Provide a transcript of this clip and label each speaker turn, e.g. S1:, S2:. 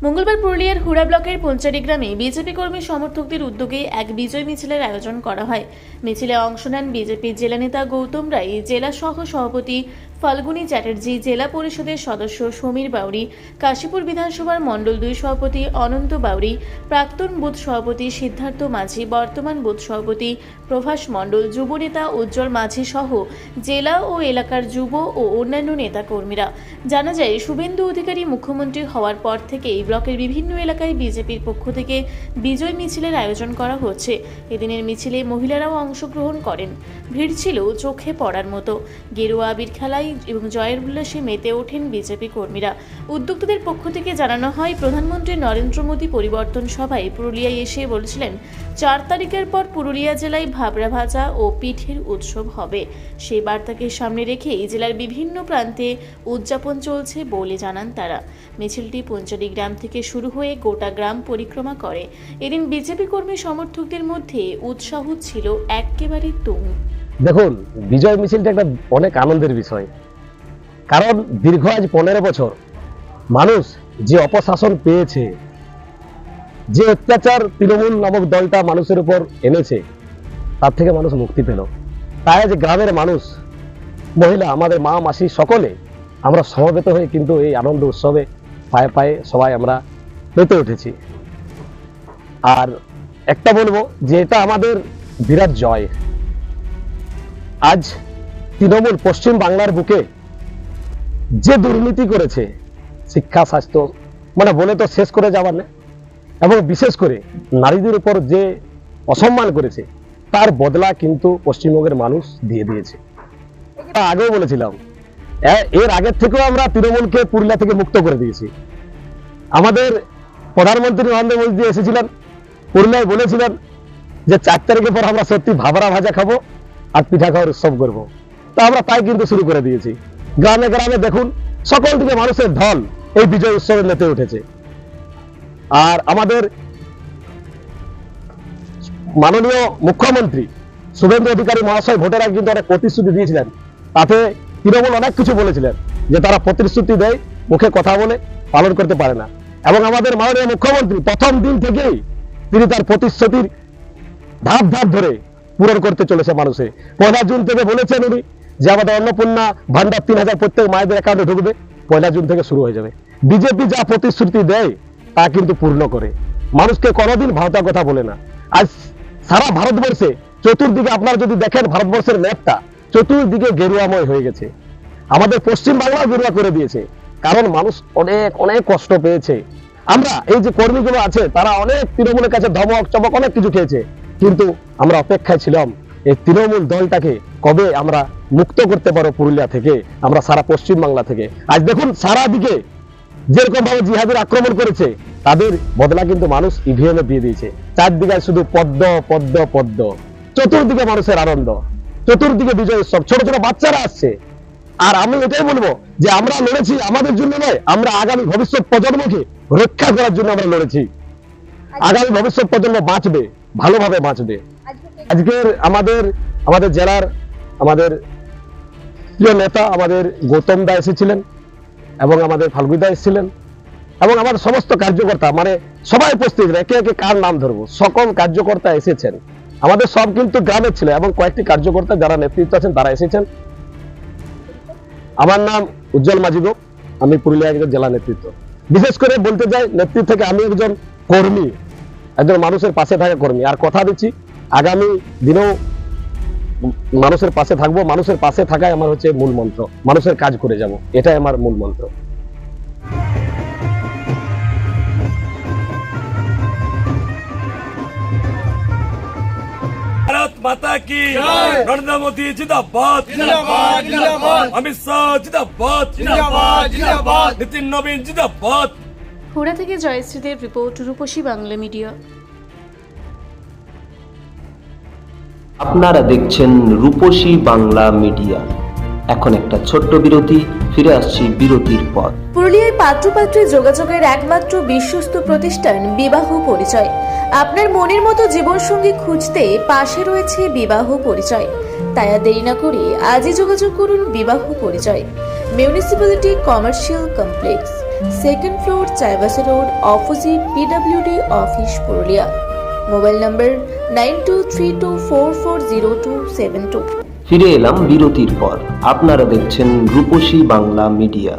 S1: মঙ্গলবার পুরুলিয়ার হুড়া ব্লকের পঞ্চারি গ্রামে বিজেপি কর্মী সমর্থকদের উদ্যোগে এক বিজয় মিছিলের আয়োজন করা হয়। মিছিলে অংশ নেন বিজেপির জেলা নেতা গৌতম রায়, জেলা সহ সভাপতি ফাল্গুনী চ্যাটার্জি, জেলা পরিষদের সদস্য সমীর বাউরি, কাশীপুর বিধানসভার মণ্ডল 2 সভাপতি অনন্ত বাউরি, প্রাক্তন বুথ সভাপতি সিদ্ধার্থ মাঝি, বর্তমান বুথ সভাপতি প্রভাস মণ্ডল, যুব নেতা উজ্জ্বল মাঝি সহ জেলা ও এলাকার যুব ও অন্যান্য নেতা কর্মীরা। জানা যায়, শুভেন্দু অধিকারী মুখ্যমন্ত্রী হওয়ার পর থেকেই ব্লকের বিভিন্ন এলাকায় বিজেপির পক্ষ থেকে বিজয় মিছিলের আয়োজন করা হচ্ছে। এদিনের মিছিলে মহিলারাও অংশগ্রহণ করেন। ভিড় ছিল চোখে পড়ার মতো। গেরুয়া আবির খেলায় এবং জয়ের উল্লাসে মেতে ওঠেন বিজেপি কর্মীরা। উদ্যোক্তাদের পক্ষ থেকে জানানো হয়, প্রধানমন্ত্রী নরেন্দ্র মোদী পরিবর্তন সভায় পুরুলিয়ায় এসে বলেছিলেন 4 তারিখের পর পুরুলিয়া জেলায় ভাবরা ভাজা ও পিঠের উৎসব হবে। সেই বার্তাকে সামনে রেখেই জেলার বিভিন্ন প্রান্তে উদযাপন চলছে বলে জানান তারা। মিছিলটি পঞ্চারি গ্রাম থেকে শুরু হয়ে গোটা গ্রাম পরিক্রমা করে। এদিন বিজেপি কর্মী সমর্থকদের মধ্যে উৎসাহ ছিল একেবারে তুঙ্গ।
S2: দেখুন, বিজয় মিছিলটা একটা অনেক আনন্দের বিষয়, কারণ দীর্ঘ আজ 15 বছর মানুষ যে অপশাসন পেয়েছে, যে অত্যাচার তৃণমূল নামক দলটা মানুষের উপর এনেছে, তার থেকে মানুষ মুক্তি পেল। তাই আজ গ্রামের মানুষ, মহিলা, আমাদের মা মাসি সকলে আমরা সমবেত হয়ে কিন্তু এই আনন্দ উৎসবে পায়ে পায়ে সবাই আমরা মেতে উঠেছি। আর একটা বলবো যে এটা আমাদের বিরাট জয়। আজ তৃণমূল পশ্চিম বাংলার বুকে যে দুর্নীতি করেছে, শিক্ষা, স্বাস্থ্য, মানে বলে তো শেষ করে যাবার না, এবং বিশেষ করে নারীদের উপর যে অসম্মান করেছে, তার বদলা কিন্তু পশ্চিমবঙ্গের মানুষ দিয়ে দিয়েছে। আগেও বলেছিলাম, এর আগের থেকেও আমরা তৃণমূলকে পুরুলিয়া থেকে মুক্ত করে দিয়েছি। আমাদের প্রধানমন্ত্রী নরেন্দ্র মোদী এসেছিলেন, পুরুলিয়ায় বলেছিলেন যে 4 তারিখের পর আমরা সত্যি ভাবরা ভাজা খাবো আর পিঠা খাওয়ার উৎসব করবো। তা আমরা তাই কিন্তু শুরু করে দিয়েছি। গ্রামে গ্রামে দেখুন, সকল দিকে মানুষের ঢল এই বিজয় উৎসবে মেতে উঠেছে। আর আমাদের মাননীয় মুখ্যমন্ত্রী শুভেন্দু অধিকারী মহাশয় ভোটের আগে কিন্তু অনেক প্রতিশ্রুতি দিয়েছিলেন। তাতে তৃণমূল অনেক কিছু বলেছিলেন যে তারা প্রতিশ্রুতি দেয়, মুখে কথা বলে পালন করতে পারে না। এবং আমাদের মাননীয় মুখ্যমন্ত্রী প্রথম দিন থেকেই তিনি তার প্রতিশ্রুতির ধাপ ধাপ ধরে পূরণ করতে চলেছে মানুষে। 1 জুন থেকে বলেছেন উনি যে আমাদের অন্নপূর্ণা ভান্ডার 3000 প্রত্যেক মায়েদের অ্যাকাউন্টে ঢুকবে, 1 জুন থেকে শুরু হয়ে যাবে। বিজেপি যা প্রতিশ্রুতি দেয় তা কিন্তু পূর্ণ করে, মানুষকে কোনোদিন ভাওতার কথা বলে না। আজ সারা ভারতবর্ষে চতুর্দিকে আপনারা যদি দেখেন, ভারতবর্ষের ম্যাপটা চতুর্দিকে গেরুয়াময় হয়ে গেছে। আমাদের পশ্চিম বাংলা গেরুয়া করে দিয়েছে, কারণ মানুষ অনেক অনেক কষ্ট পেয়েছে। আমরা এই যে কর্মীগুলো আছে, তারা অনেক তৃণমূলের কাছে ধমক চমক অনেক কিছু খেয়েছে, কিন্তু আমরা অপেক্ষায় ছিলাম এই তৃণমূল দলটাকে কবে আমরা মুক্ত করতে পারো পুরুলিয়া থেকে, আমরা সারা পশ্চিম বাংলা থেকে। আজ দেখুন, সারা দিকে যেরকম ভাবে জিহাদের আক্রমণ করেছে, তাদের বদলা কিন্তু মানুষ ইভিএমে দিয়ে দিয়েছে। চারদিকে শুধু পদ্ম পদ্ম পদ্ম, চতুর্দিকে মানুষের আনন্দ, চতুর্দিকে বিজয় উৎসব, ছোট ছোট বাচ্চারা আসছে। আর আমি এটাই বলবো যে আমরা লড়েছি আমাদের জন্য নয়, আমরা আগামী ভবিষ্যৎ প্রজন্মকে রক্ষা করার জন্য আমরা লড়েছি। আগামী ভবিষ্যৎ প্রজন্ম বাঁচবে, ভালোভাবে বাঁচবে। আজকের আমাদের জেলার আমাদের প্রিয় নেতা আমাদের গৌতম দা এসেছিলেন, এবং আমাদের ফাল্গুনী দা এসেছিলেন, এবং আমাদের সমস্ত কার্যকর্তা, মানে সবাই উপস্থিত। একে একে কার নাম ধরবো, সকল কার্যকর্তা এসেছেন। আমাদের সব কিন্তু গ্রামের ছিল, এবং কয়েকটি কার্যকর্তা যারা নেতৃত্ব আছেন তারা এসেছেন। আমার নাম উজ্জ্বল মাঝি গো, আমি পুরুলিয়া একজন জেলা নেতৃত্ব। বিশেষ করে বলতে চাই, নেতৃত্ব থেকে আমি একজন কর্মী, একজন মানুষের পাশে থাকা কর্মী। আর কথা দিচ্ছি, আগামী দিনেও মানুষের পাশে থাকবো। মানুষের পাশে থাকাই আমার হচ্ছে মূল মন্ত্র, মানুষের কাজ করে যাব, এটাই আমার মূল মন্ত্র।
S3: भारत माता की नरेंद्र मोदी जिंदाबाद, अमित शाह जिंदाबाद, नितिन नवीन जिंदाबाद।
S1: হুড়া থেকে জয়শ্রীদের রিপোর্ট, রূপসী বাংলা মিডিয়া।
S4: আপনারা দেখছেন রূপসী বাংলা মিডিয়া। এখন একটা ছোট্ট বিরতি, ফিরে আসছি বিরতির পর।
S1: পুরুলিয়ায় পাত্রপাত্রী যোগাযোগের একমাত্র বিশ্বস্ত প্রতিষ্ঠান বিবাহ পরিচয়। আপনার মনের মতো জীবনসঙ্গী খুঁজতে পাশে রয়েছে বিবাহ পরিচয়। তাই আর দেরি না করে আজই যোগাযোগ করুন বিবাহ পরিচয়। Municipality commercial complex, second floor Chaibasa road opposite PWD office Purulia. Mobile নম্বর 9232440272।
S4: ফিরে এলাম বিরতির পর। আপনারা দেখছেন রূপসী বাংলা মিডিয়া।